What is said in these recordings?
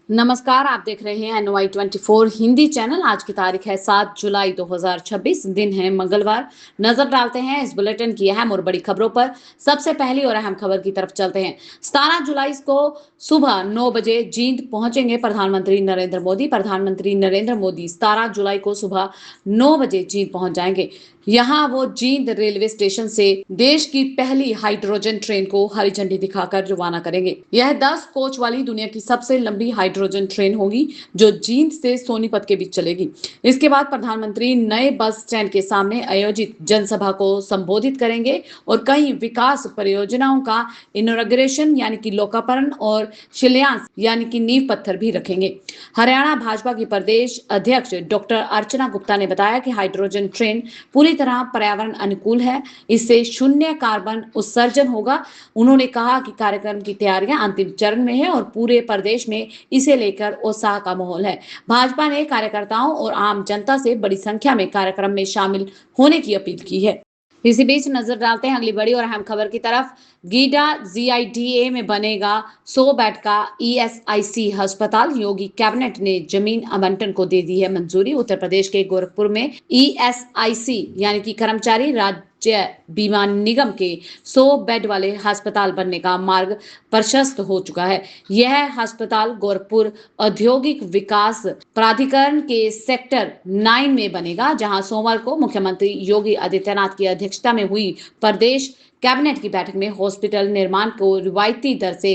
नमस्कार, आप देख रहे हैं NY24 हिंदी चैनल। आज की तारीख है 7 जुलाई 2026, दिन है मंगलवार। नजर डालते हैं इस बुलेटिन की अहम और बड़ी खबरों पर। सबसे पहली और अहम खबर की तरफ चलते हैं। 17 जुलाई को सुबह 9 बजे जींद पहुंचेंगे प्रधानमंत्री नरेंद्र मोदी। प्रधानमंत्री नरेंद्र मोदी 17 जुलाई को सुबह 9 बजे जींद पहुंच जाएंगे। यहाँ वो जींद रेलवे स्टेशन से देश की पहली हाइड्रोजन ट्रेन को हरी झंडी दिखाकर रवाना करेंगे। यह 10 कोच वाली दुनिया की सबसे लंबी हाइड्रोजन ट्रेन होगी, जो जींद से सोनीपत के बीच चलेगी। इसके बाद प्रधानमंत्री नए बस स्टैंड के सामने आयोजित जनसभा को संबोधित करेंगे और कई विकास परियोजनाओं का इनॉग्रेशन यानी कि लोकार्पण और शिलान्यास यानी कि नींव पत्थर भी रखेंगे। हरियाणा भाजपा की प्रदेश अध्यक्ष डॉक्टर अर्चना गुप्ता ने बताया कि हाइड्रोजन ट्रेन पूरी तरह पर्यावरण अनुकूल है, इससे शून्य कार्बन उत्सर्जन होगा। उन्होंने कहा कि कार्यक्रम की तैयारियां अंतिम चरण में है और पूरे प्रदेश में इसे लेकर उत्साह का माहौल है। भाजपा ने कार्यकर्ताओं और आम जनता से बड़ी संख्या में कार्यक्रम में शामिल होने की अपील की है। इसी बीच नजर डालते हैं अगली बड़ी और अहम खबर की तरफ। गीडा GIDA में बनेगा 100 बेड का ESIC अस्पताल। योगी कैबिनेट ने जमीन आवंटन को दे दी है मंजूरी। उत्तर प्रदेश के गोरखपुर में ESIC यानी कि कर्मचारी राज्य बीमा निगम के 100 बेड वाले अस्पताल बनने का मार्ग प्रशस्त हो चुका है। यह अस्पताल गोरखपुर औद्योगिक विकास प्राधिकरण के सेक्टर 9 में बनेगा, जहां सोमवार को मुख्यमंत्री योगी आदित्यनाथ की अध्यक्षता में हुई प्रदेश कैबिनेट की बैठक में हॉस्पिटल निर्माण को रिवायती दर से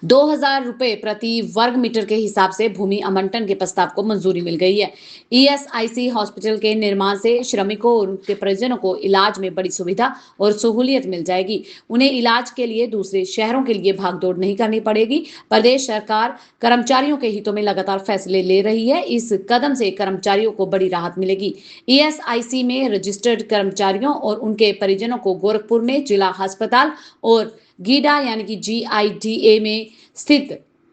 2,000 रुपए प्रति वर्ग मीटर के हिसाब से भूमि आवंटन के प्रस्ताव को मंजूरी मिल गई है। ESIC हॉस्पिटल के निर्माण से श्रमिकों और उनके परिजनों को इलाज में बड़ी सुविधा और सहूलियत मिल जाएगी। उन्हें इलाज के लिए दूसरे शहरों के लिए भागदौड़ नहीं करनी पड़ेगी। प्रदेश सरकार कर्मचारियों के हितों में लगातार फैसले ले रही है। इस कदम से कर्मचारियों को बड़ी राहत मिलेगी। ESIC में रजिस्टर्ड कर्मचारियों और उनके परिजनों को गोरखपुर में जिला अस्पताल और गीडा यानी कि GIDA में स्थित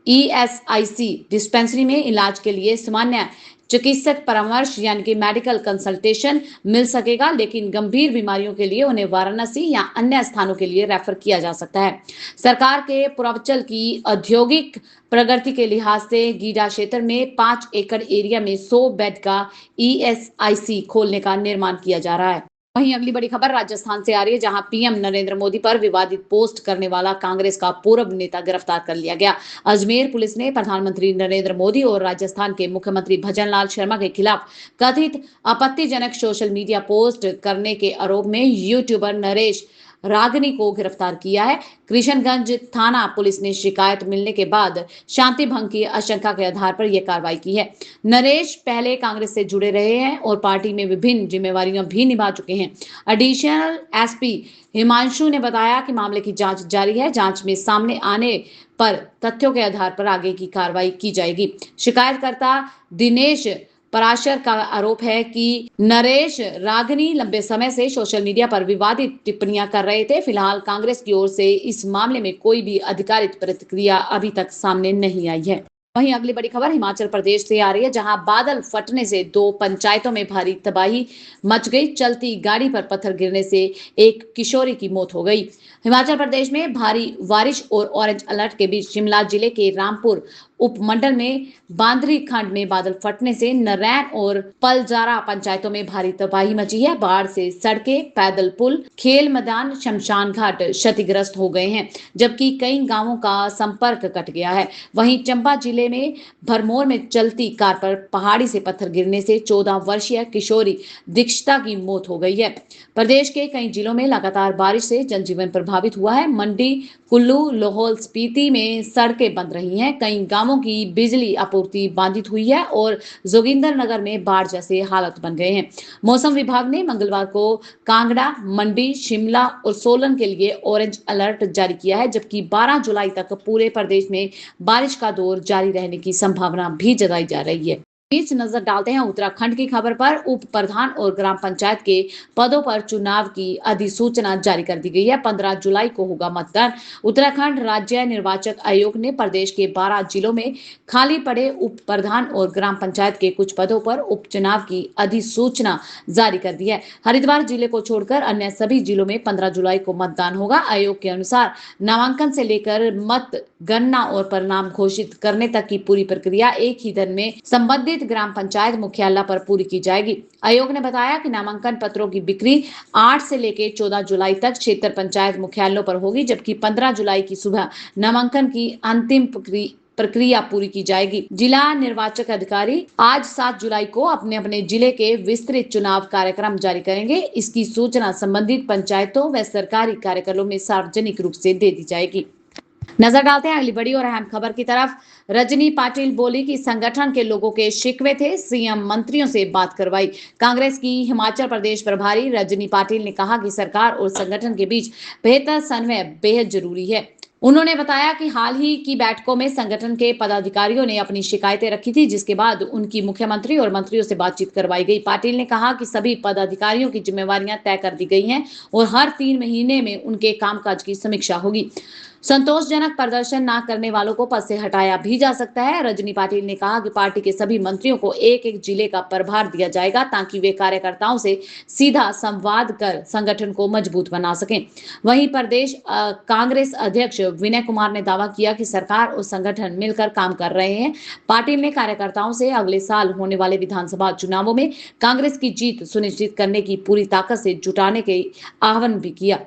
ESIC डिस्पेंसरी में इलाज के लिए सामान्य चिकित्सक परामर्श यानी कि मेडिकल कंसल्टेशन मिल सकेगा, लेकिन गंभीर बीमारियों के लिए उन्हें वाराणसी या अन्य स्थानों के लिए रेफर किया जा सकता है। सरकार के पूर्वांचल की औद्योगिक प्रगति के लिहाज से गीडा क्षेत्र में 5 एकड़ एरिया में 100 बेड का ESIC खोलने का निर्माण किया जा रहा है। वहीं अगली बड़ी खबर राजस्थान से आ रही है, जहां PM नरेंद्र मोदी पर विवादित पोस्ट करने वाला कांग्रेस का पूर्व नेता गिरफ्तार कर लिया गया। अजमेर पुलिस ने प्रधानमंत्री नरेंद्र मोदी और राजस्थान के मुख्यमंत्री भजनलाल शर्मा के खिलाफ कथित आपत्तिजनक सोशल मीडिया पोस्ट करने के आरोप में यूट्यूबर नरेश रागनी को गिरफ्तार किया है। कृष्णगंज थाना पुलिस ने शिकायत मिलने के बाद शांति भंग की आशंका के आधार पर यह कार्रवाई की है। नरेश पहले कांग्रेस से जुड़े रहे हैं और पार्टी में विभिन्न जिम्मेवारियां भी निभा चुके हैं। एडिशनल SP हिमांशु ने बताया कि मामले की जांच जारी है। जांच में सामने आने पर तथ्यों के आधार पर आगे की कार्रवाई की जाएगी। शिकायतकर्ता दिनेश पराशर का आरोप है कि नरेश रागनी लंबे समय से सोशल मीडिया पर विवादित टिप्पणियां कर रहे थे। फिलहाल कांग्रेस की ओर से इस मामले में कोई भी अधिकारिक प्रतिक्रिया अभी तक सामने नहीं आई है। वहीं अगली बड़ी खबर हिमाचल प्रदेश से आ रही है, जहां बादल फटने से 2 पंचायतों में भारी तबाही मच गई। चलती गाड़ी पर पत्थर गिरने से एक किशोरी की मौत हो गई। हिमाचल प्रदेश में भारी बारिश और ऑरेंज अलर्ट के बीच शिमला जिले के रामपुर उपमंडल में बांदरी खंड में बादल फटने से नरैन और पलजारा पंचायतों में भारी तबाही मची है। बाढ़ से सड़कें, पैदल पुल, खेल मैदान, शमशान घाट क्षतिग्रस्त हो गए हैं, जबकि कई गांवों का संपर्क कट गया है। वहीं चंबा जिले में भरमौर में चलती कार पर पहाड़ी से पत्थर गिरने से 14 वर्षीय किशोरी दीक्षिता की मौत हो गई है। प्रदेश के कई जिलों में लगातार बारिश से जनजीवन प्रभावित हुआ है। मंडी, कुल्लू, लाहौल स्पीति में सड़कें बंद रही हैं। कई गांवों की बिजली आपूर्ति बाधित हुई है और जोगिंदर नगर में बाढ़ जैसे हालात बन गए हैं। मौसम विभाग ने मंगलवार को कांगड़ा, मंडी, शिमला और सोलन के लिए ऑरेंज अलर्ट जारी किया है, जबकि 12 जुलाई तक पूरे प्रदेश में बारिश का दौर जारी रहने की संभावना भी जताई जा रही है। बीच नजर डालते हैं उत्तराखंड की खबर पर। उप प्रधान और ग्राम पंचायत के पदों पर चुनाव की अधिसूचना जारी कर दी गई है। 15 जुलाई को होगा मतदान। उत्तराखंड राज्य निर्वाचन आयोग ने प्रदेश के 12 जिलों में खाली पड़े उप प्रधान और ग्राम पंचायत के कुछ पदों पर उपचुनाव की अधिसूचना जारी कर दी है। हरिद्वार जिले को छोड़कर अन्य सभी जिलों में 15 जुलाई को मतदान होगा। आयोग के अनुसार नामांकन से लेकर मत गणना और परिणाम घोषित करने तक की पूरी प्रक्रिया एक ही दिन में संबंधित ग्राम पंचायत मुख्यालय पर पूरी की जाएगी। आयोग ने बताया कि नामांकन पत्रों की बिक्री 8 से लेकर 14 जुलाई तक क्षेत्र पंचायत मुख्यालयों पर होगी, जबकि 15 जुलाई की सुबह नामांकन की अंतिम प्रक्रिया पूरी की जाएगी। जिला निर्वाचक अधिकारी आज 7 जुलाई को अपने अपने जिले के विस्तृत चुनाव कार्यक्रम जारी करेंगे। इसकी सूचना संबंधित पंचायतों व सरकारी कार्यक्रमों में सार्वजनिक रूप से दे दी जाएगी। नजर डालते हैं अगली बड़ी और अहम खबर की तरफ। रजनी पाटिल बोली कि संगठन के लोगों के शिकवे थे, सीएम मंत्रियों से बात करवाई। कांग्रेस की हिमाचल प्रदेश प्रभारी रजनी पाटिल ने कहा कि सरकार और संगठन के बीच बेहतर समन्वय बेहद जरूरी है। उन्होंने बताया कि हाल ही की बैठकों में संगठन के पदाधिकारियों ने अपनी शिकायतें रखी थी, जिसके बाद उनकी मुख्यमंत्री और मंत्रियों से बातचीत करवाई गई। पाटिल ने कहा कि सभी पदाधिकारियों की जिम्मेवारियां तय कर दी गई हैं और हर 3 महीने में उनके कामकाज की समीक्षा होगी। संतोषजनक प्रदर्शन न करने वालों को पद से हटाया भी जा सकता है। रजनी पाटिल ने कहा कि पार्टी के सभी मंत्रियों को एक एक जिले का प्रभार दिया जाएगा, ताकि वे कार्यकर्ताओं से सीधा संवाद कर संगठन को मजबूत बना सकें। वहीं प्रदेश कांग्रेस अध्यक्ष विनय कुमार ने दावा किया कि सरकार और संगठन मिलकर काम कर रहे हैं। पाटिल ने कार्यकर्ताओं से अगले साल होने वाले विधानसभा चुनावों में कांग्रेस की जीत सुनिश्चित करने की पूरी ताकत से जुटाने के आह्वान भी किया।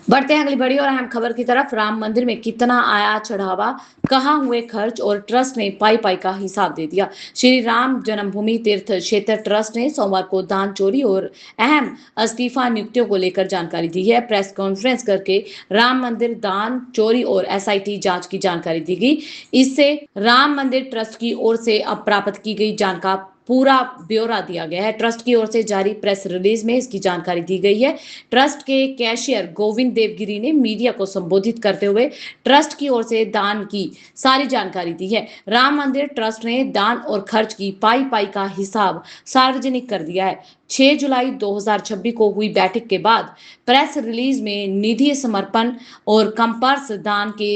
बढ़ते हैं अगली बड़ी और अहम खबर की तरफ। राम मंदिर में कितना आया चढ़ावा, कहाँ हुए खर्च और ट्रस्ट ने पाई पाई का हिसाब दे दिया। श्री राम जन्मभूमि तीर्थ क्षेत्र ट्रस्ट ने सोमवार को दान चोरी और अहम इस्तीफा नियुक्तियों को लेकर जानकारी दी है। प्रेस कॉन्फ्रेंस करके राम मंदिर दान चोरी और एसआईटी जांच की जानकारी दी गई। इससे राम मंदिर ट्रस्ट की ओर से अब प्राप्त की गई जानकारी पूरा ब्यौरा दिया गया है। ट्रस्ट की ओर से जारी प्रेस रिलीज में इसकी जानकारी दी गई है। ट्रस्ट के कैशियर गोविंद देवगिरी ने मीडिया को संबोधित करते हुए ट्रस्ट की ओर से दान की सारी जानकारी दी है। राम मंदिर ट्रस्ट ने दान और खर्च की पाई पाई का हिसाब सार्वजनिक कर दिया है। 6 जुलाई 2026 को हुई बैठक के बाद प्रेस रिलीज में निधि समर्पण और कंपर्स दान के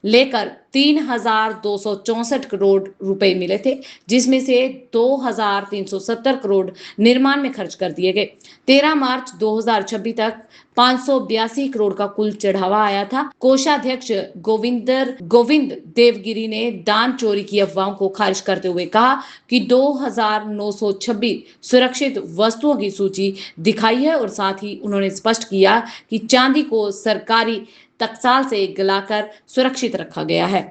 लेकर 3,264 करोड़ रुपए मिले थे, जिसमें से 2,370 करोड़ निर्माण में खर्च कर दिए गए। 13 मार्च 2026 तक 582 करोड़ का कुल चढ़ावा आया था। कोषाध्यक्ष गोविंद देवगिरी ने दान चोरी की अफवाहों को खारिज करते हुए कहा कि 2,926 सुरक्षित वस्तुओं की सूची दिखाई है और साथ ही उन्होंने स्पष्ट किया कि चांदी को सरकारी टकसाल से गलाकर सुरक्षित रखा गया है।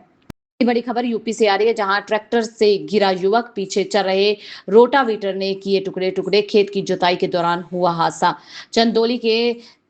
बड़ी खबर यूपी से आ रही है, जहां ट्रैक्टर से गिरा युवक, पीछे चल रहे रोटावेटर ने किए टुकड़े टुकड़े। खेत की जुताई के दौरान हुआ हादसा। चंदौली के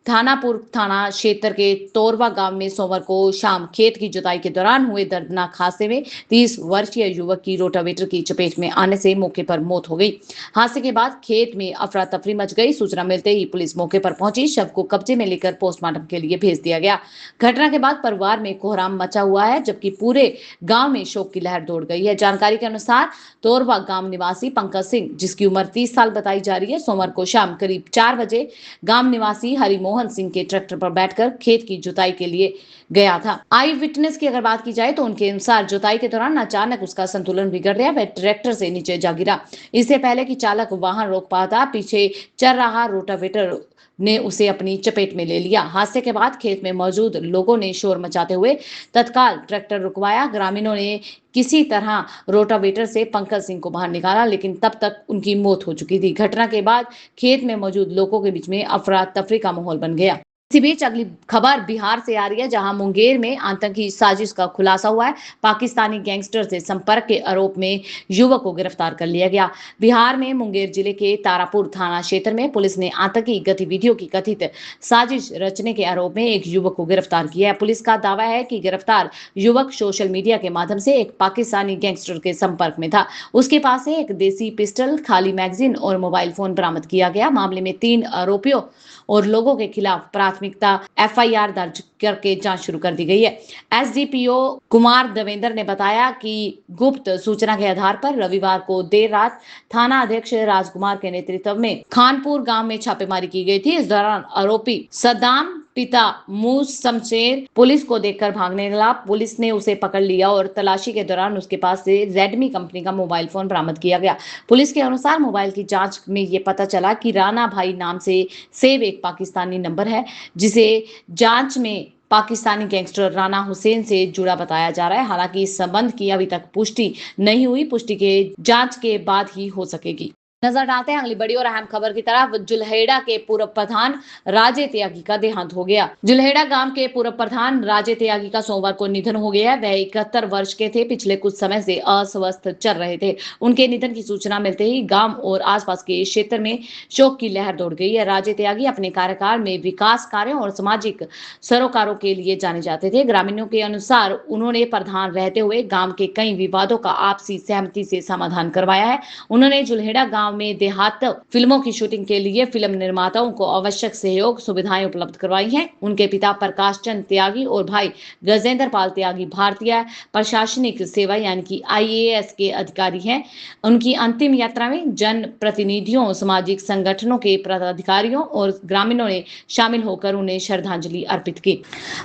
थानापुर थाना क्षेत्र के तोरवा गांव में सोमवार को शाम खेत की जुताई के दौरान हुए दर्दनाक हादसे में 30 वर्षीय युवक की रोटावेटर की चपेट में आने से मौके पर मौत हो गई। हादसे के बाद खेत में अफरा तफरी मच गई। सूचना मिलते ही पुलिस मौके पर पहुंची, शव को कब्जे में लेकर पोस्टमार्टम के लिए भेज दिया गया। घटना के बाद परिवार में कोहराम मचा हुआ है, जबकि पूरे गांव में शोक की लहर दौड़ गई है। जानकारी के अनुसार तोरवा गांव निवासी पंकज सिंह, जिसकी उम्र 30 साल बताई जा रही है, सोमवार को शाम करीब 4 बजे गांव निवासी हरिमोहन सिंह के ट्रैक्टर पर बैठकर खेत की जुताई के लिए गया था। आई विटनेस की अगर बात की जाए तो उनके अनुसार जुताई के दौरान अचानक उसका संतुलन बिगड़ गया, वह ट्रैक्टर से नीचे जा गिरा। इससे पहले कि चालक वाहन रोक पाता, पीछे चल रहा रोटावेटर ने उसे अपनी चपेट में ले लिया। हादसे के बाद खेत में मौजूद लोगों ने शोर मचाते हुए तत्काल ट्रैक्टर रुकवाया। ग्रामीणों ने किसी तरह रोटावेटर से पंकज सिंह को बाहर निकाला, लेकिन तब तक उनकी मौत हो चुकी थी। घटना के बाद खेत में मौजूद लोगों के बीच में अफरा तफरी का माहौल बन गया। इसी बीच अगली खबर बिहार से आ रही है, जहां मुंगेर में आतंकी साजिश का खुलासा हुआ है। पाकिस्तानी गैंगस्टर से संपर्क के आरोप में युवक को गिरफ्तार कर लिया गया। बिहार में मुंगेर जिले के तारापुर थाना क्षेत्र में पुलिस ने आतंकी गतिविधियों की कथित साजिश रचने के आरोप में एक युवक को गिरफ्तार किया है। पुलिस का दावा है कि गिरफ्तार युवक सोशल मीडिया के माध्यम से एक पाकिस्तानी गैंगस्टर के संपर्क में था। उसके पास से एक देसी पिस्टल, खाली मैगजीन और मोबाइल फोन बरामद किया गया। मामले में 3 आरोपियों और लोगों के खिलाफ प्राथमिकता एफआईआर दर्ज करके जांच शुरू कर दी गई है। एसडीपीओ कुमार देवेंद्र ने बताया कि गुप्त सूचना के आधार पर रविवार को देर रात थाना अध्यक्ष राजकुमार के नेतृत्व में खानपुर गांव में छापेमारी की गई थी। इस दौरान आरोपी सद्दाम पिता मूस शमशेर पुलिस को देखकर भागने लगा। पुलिस ने उसे पकड़ लिया और तलाशी के दौरान उसके पास से रेडमी कंपनी का मोबाइल फोन बरामद किया गया। पुलिस के अनुसार मोबाइल की जांच में ये पता चला कि राणा भाई नाम से सेव एक पाकिस्तानी नंबर है, जिसे जांच में पाकिस्तानी गैंगस्टर राना हुसैन से जुड़ा बताया जा रहा है। हालांकि इस संबंध की अभी तक पुष्टि नहीं हुई। पुष्टि के जांच के बाद ही हो सकेगी। नजर डालते हैं अगली बड़ी और अहम खबर की तरफ। जुल्हेड़ा के पूर्व प्रधान राजे त्यागी का देहांत हो गया। जुल्हेड़ा गांव के पूर्व प्रधान राजे त्यागी का सोमवार को निधन हो गया। वह 71 वर्ष के थे। पिछले कुछ समय से अस्वस्थ चल रहे थे। उनके निधन की सूचना मिलते ही गांव और आसपास के क्षेत्र में शोक की लहर दौड़ गई है। राजे त्यागी अपने कार्यकाल में विकास कार्यों और सामाजिक सरोकारों के लिए जाने जाते थे। ग्रामीणों के अनुसार उन्होंने प्रधान रहते हुए गांव के कई विवादों का आपसी सहमति से समाधान करवाया है। उन्होंने जुल्हेड़ा गांव में देहात फिल्मों की शूटिंग के लिए फिल्म निर्माताओं को आवश्यक सहयोग सुविधाएं उपलब्ध करवाई हैं। उनके पिता प्रकाश चंद त्यागी और भाई गजेंद्र पाल त्यागी भारतीय प्रशासनिक सेवा यानी कि IAS के अधिकारी हैं। उनकी अंतिम यात्रा में जन प्रतिनिधियों, सामाजिक संगठनों के पदाधिकारियों और ग्रामीणों ने शामिल होकर उन्हें श्रद्धांजलि अर्पित की।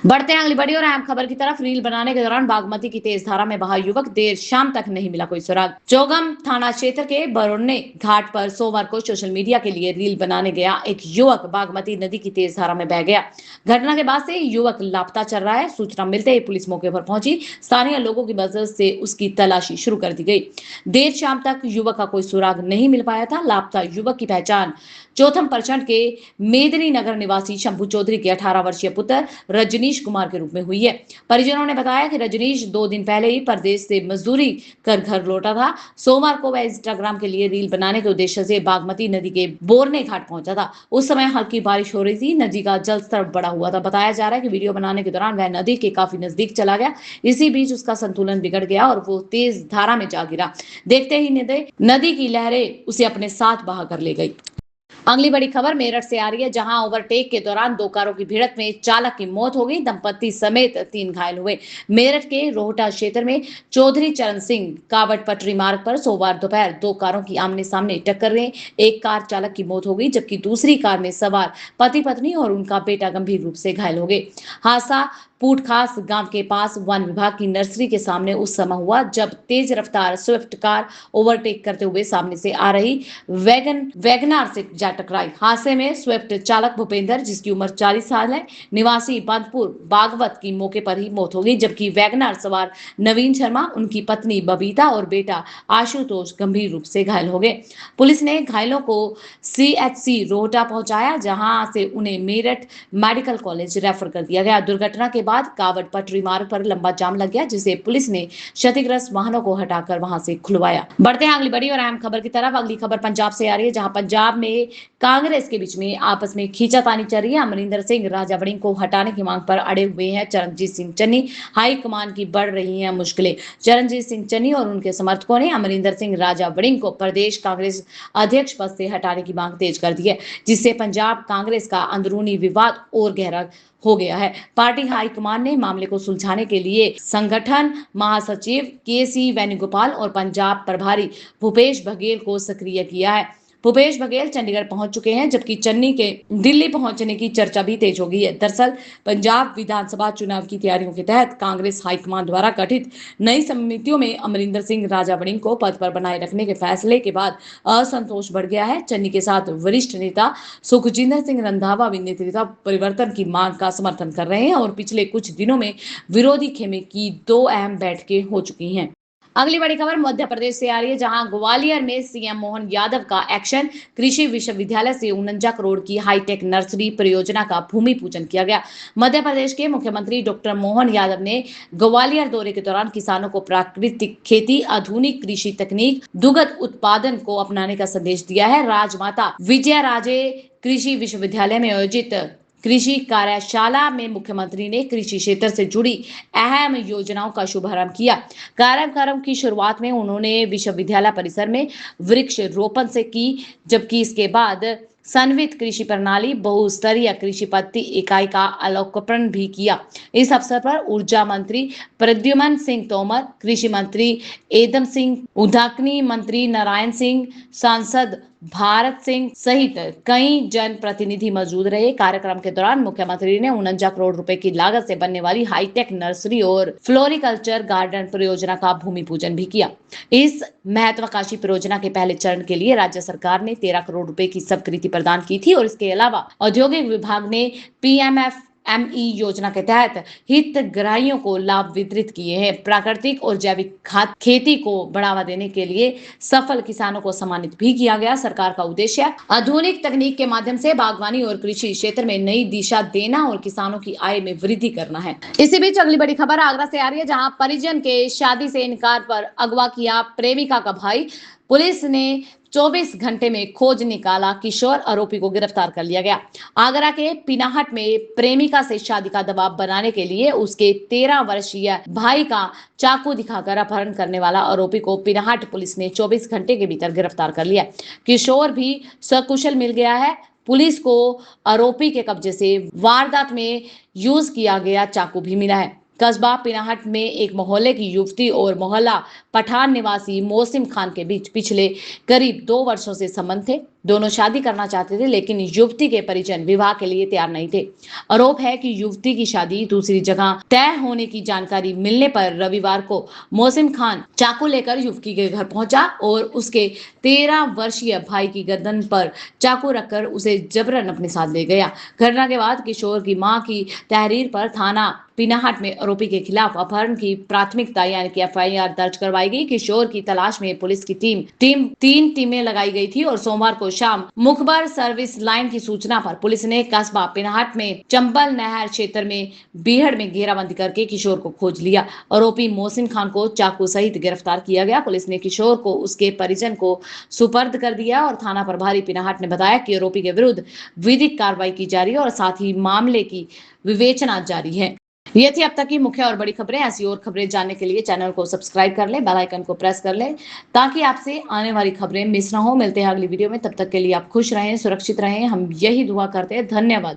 बढ़ते हैं अगली बड़ी और अहम खबर की तरफ। रील बनाने के दौरान बागमती की तेज धारा में बहा युवक, देर शाम तक नहीं मिला कोई सुराग। चौगम थाना क्षेत्र के बरौने घाट पर सोमवार को सोशल मीडिया के लिए रील बनाने गया एक युवक बागमती नदी की तेज धारा में बह गया। घटना के बाद से युवक लापता चल रहा है। सूचना मिलते ही पुलिस मौके पर पहुंची। स्थानीय लोगों की मदद से उसकी तलाशी शुरू कर दी गई। देर शाम तक युवक का कोई सुराग नहीं मिल पाया था। लापता युवक की पहचान चौथम प्रखंड के मेदनी नगर निवासी शंभू चौधरी के 18 वर्षीय पुत्र रजनीश कुमार के रूप में हुई है। परिजनों ने बताया कि रजनीश 2 दिन पहले ही परदेश से मजदूरी कर घर लौटा था। सोमवार को वह इंस्टाग्राम के लिए रील बनाने के उद्देश्य से बागमती नदी के बोरने घाट पहुंचा था। उस समय हल्की बारिश हो रही थी। नदी का जल स्तर बढ़ा हुआ था। बताया जा रहा है कि वीडियो बनाने के दौरान वह नदी के काफी नजदीक चला गया। इसी बीच उसका संतुलन बिगड़ गया और वो तेज धारा में जा गिरा। देखते ही नदी की लहरें उसे अपने साथ बहा कर ले गई। अगली बड़ी खबर मेरठ से आ रही है, जहां ओवरटेक के दौरान 2 कारों की भिड़ंत में चालक की मौत हो गई। दंपति समेत 3 घायल हुए। मेरठ के रोहटा क्षेत्र में चौधरी चरण सिंह कावट पटरी मार्ग पर सोमवार दोपहर 2 कारों की आमने सामने टक्कर में एक कार चालक की मौत हो गई, जबकि दूसरी कार में सवार पति पत्नी और उनका बेटा गंभीर रूप से घायल हो गए। हादसा पूटखास गांव के पास वन विभाग की नर्सरी के सामने उस समय हुआ जब तेज रफ्तार स्विफ्ट कार ओवरटेक करते हुए सामने से आ रही वैगनार से जा टकराई। हादसे में स्विफ्ट चालक भूपेंद्र, जिसकी उम्र 40 साल है, निवासी बंदपुर बागवत की मौके पर ही मौत हो गई, जबकि वैगनार सवार नवीन शर्मा, उनकी पत्नी बबीता और बेटा आशुतोष गंभीर रूप से घायल हो गए। पुलिस ने घायलों को CHC रोहटा पहुंचाया, जहां से उन्हें मेरठ मेडिकल कॉलेज रेफर कर दिया गया। दुर्घटना के बाद कावट पटरी मार्ग पर लंबा जाम लग गया, जिसे पुलिस ने क्षतिग्रस्त वाहनों को हटाकर वहां से खुलवाया। बढ़ते हैं अगली बड़ी और अहम खबर की तरफ। अगली खबर पंजाब से आ रही है, जहां पंजाब में कांग्रेस के बीच में आपस में खींचातानी चल रही है। अमरिंदर सिंह राजा वड़िंग को हटाने की मांग पर अड़े हुए हैं चरणजीत सिंह चन्नी। हाईकमान की बढ़ रही हैं मुश्किलें। चरणजीत सिंह चन्नी और उनके समर्थकों ने अमरिंदर सिंह राजा वड़िंग को प्रदेश कांग्रेस अध्यक्ष पद से हटाने की मांग तेज कर दी है, जिससे पंजाब कांग्रेस का अंदरूनी विवाद और गहरा हो गया है। पार्टी हाईकमान ने मामले को सुलझाने के लिए संगठन महासचिव KC वेणुगोपाल और पंजाब प्रभारी भूपेश बघेल को सक्रिय किया है। भूपेश बघेल चंडीगढ़ पहुंच चुके हैं, जबकि चन्नी के दिल्ली पहुंचने की चर्चा भी तेज हो गई है। दरअसल पंजाब विधानसभा चुनाव की तैयारियों के तहत कांग्रेस हाईकमान द्वारा गठित नई समितियों में अमरिंदर सिंह राजा वड़िंग को पद पर बनाए रखने के फैसले के बाद असंतोष बढ़ गया है। चन्नी के साथ वरिष्ठ नेता सुखजिंदर सिंह रंधावा भी नेतृत्व परिवर्तन की मांग का समर्थन कर रहे हैं और पिछले कुछ दिनों में विरोधी खेमे की 2 अहम बैठकें हो चुकी हैं। अगली बड़ी खबर मध्य प्रदेश से आ रही है, जहां ग्वालियर में CM मोहन यादव का एक्शन। कृषि विश्वविद्यालय से 49 करोड़ की हाईटेक नर्सरी परियोजना का भूमि पूजन किया गया। मध्य प्रदेश के मुख्यमंत्री डॉक्टर मोहन यादव ने ग्वालियर दौरे के दौरान किसानों को प्राकृतिक खेती, आधुनिक कृषि तकनीक, दुग्ध उत्पादन को अपनाने का संदेश दिया है। राजमाता विजयाराजे कृषि विश्वविद्यालय में आयोजित कृषि कार्यशाला में मुख्यमंत्री ने कृषि क्षेत्र से जुड़ी अहम योजनाओं का शुभारंभ किया। कार्यक्रम की शुरुआत में उन्होंने विश्वविद्यालय परिसर में वृक्ष रोपण से की, जबकि इसके बाद संवित कृषि प्रणाली बहुस्तरीय कृषि पद्धति इकाई का अवलोकन भी किया। इस अवसर पर ऊर्जा मंत्री प्रद्युमन सिंह तोमर, कृषि मंत्री एदम सिंह, उद्यानिकी मंत्री नारायण सिंह, सांसद भारत सिंह सहित कई जन प्रतिनिधि मौजूद रहे। कार्यक्रम के दौरान मुख्यमंत्री ने 49 करोड़ रुपए की लागत से बनने वाली हाईटेक नर्सरी और फ्लोरिकल्चर गार्डन परियोजना का भूमि पूजन भी किया। इस महत्वाकांक्षी परियोजना के पहले चरण के लिए राज्य सरकार ने 13 करोड़ रुपए की स्वीकृति प्रदान की थी और इसके अलावा औद्योगिक विभाग ने PMF एमई योजना के तहत हितग्राहियों को लाभ वितरित किए हैं। प्राकृतिक और जैविक खाद खेती को बढ़ावा देने के लिए सफल किसानों को सम्मानित भी किया गया। सरकार का उद्देश्य आधुनिक तकनीक के माध्यम से बागवानी और कृषि क्षेत्र में नई दिशा देना और किसानों की आय में वृद्धि करना है। इसी बीच अगली बड़ी खबर आगरा से आ रही है, जहां परिजन के शादी से इनकार पर अगवा किया प्रेमिका का भाई। पुलिस ने 24 घंटे में खोज निकाला, किशोर आरोपी को गिरफ्तार कर लिया गया। आगरा के पिनाहट में प्रेमिका से शादी का दबाव बनाने के लिए उसके 13 वर्षीय भाई का चाकू दिखाकर अपहरण करने वाला आरोपी को पिनाहट पुलिस ने 24 घंटे के भीतर गिरफ्तार कर लिया। किशोर भी सकुशल मिल गया है। पुलिस को आरोपी के कब्जे से वारदात में यूज किया गया चाकू भी मिला है। कस्बा पिनाहट में एक मोहल्ले की युवती और मोहल्ला पठान निवासी मोसिम खान के बीच पिछले करीब 2 वर्षों से संबंध थे। दोनों शादी करना चाहते थे, लेकिन युवती के परिजन विवाह के लिए तैयार नहीं थे। आरोप है कि युवती की शादी दूसरी जगह तय होने की जानकारी मिलने पर रविवार को मोसिम खान चाकू लेकर युवती के घर पहुंचा और उसके 13 वर्षीय भाई की गर्दन पर चाकू रखकर उसे जबरन अपने साथ ले गया। घटना के बाद किशोर की मां की तहरीर पर थाना पिनाहट में आरोपी के खिलाफ अपहरण की प्राथमिकता यानी कि एफआईआर दर्ज करवाई गई। किशोर की तलाश में पुलिस की तीन टीमें लगाई गई थी और सोमवार को शाम मुखबर सर्विस लाइन की सूचना पर पुलिस ने कस्बा पिनाहट में चंबल नहर क्षेत्र में बीहड़ में घेराबंदी करके किशोर को खोज लिया। आरोपी मोहसिन खान को चाकू सहित गिरफ्तार किया गया। पुलिस ने किशोर को उसके परिजन को सुपर्द कर दिया और थाना प्रभारी पिनाहट ने बताया कि आरोपी के विरुद्ध विधिक कार्रवाई की जा रही है और साथ ही मामले की विवेचना जारी है। ये थी अब तक की मुख्य और बड़ी खबरें। ऐसी और खबरें जानने के लिए चैनल को सब्सक्राइब कर ले, बेल आइकन को प्रेस कर ले ताकि आपसे आने वाली खबरें मिस ना हो। मिलते हैं अगली वीडियो में, तब तक के लिए आप खुश रहें, सुरक्षित रहें, हम यही दुआ करते हैं। धन्यवाद।